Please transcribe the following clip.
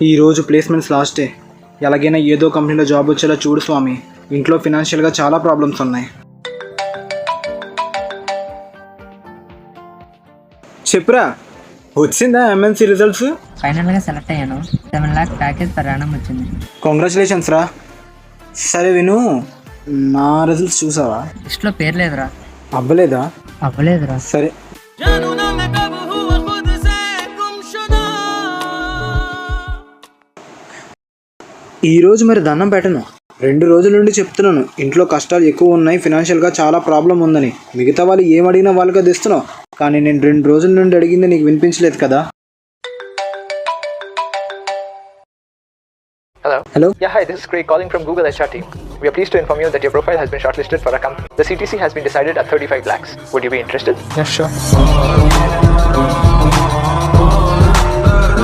ఈరోజు placements last day. ఎలాగైనా ఏదో కంపెనీలో జాబ్ వచ్చేలా చూడు స్వామి. ఇంట్లో ఫినాన్షియల్గా చాలా ప్రాబ్లమ్స్ ఉన్నాయి. చెప్పురా, వచ్చిందా ఎంఎన్సీ రిజల్ట్స్? ఫైనల్గా సెలెక్ట్ అయ్యాను. 7 lakh ప్యాకేజ్ పర్ యానం వచ్చింది. కంగ్రాచులేషన్స్ రా. సరే విను, నా రిజల్ట్స్ చూసావా? లిస్ట్లో పేరు లేదురా. అవ్వలేదా? సరే. ఈరోజు మరి దండం పెట్టను. 2 రోజుల నుండి చెప్తున్నాను, ఇంట్లో కష్టాలు ఎక్కువ ఉన్నాయి, ఫినాన్షియల్గా చాలా ప్రాబ్లం ఉందని. మిగతా వాళ్ళు ఏమడిగినా వాళ్ళకి అది ఇస్తున్నావు, కానీ నేను 2 రోజుల నుండి అడిగింది నీకు వినిపించలేదు కదా. Hello. Yeah, hi, this is Craig calling from Google HR team. We are pleased to inform you that your profile has been shortlisted for a company. The CTC has been decided at 35 lakhs. Would you be interested? Yeah, sure.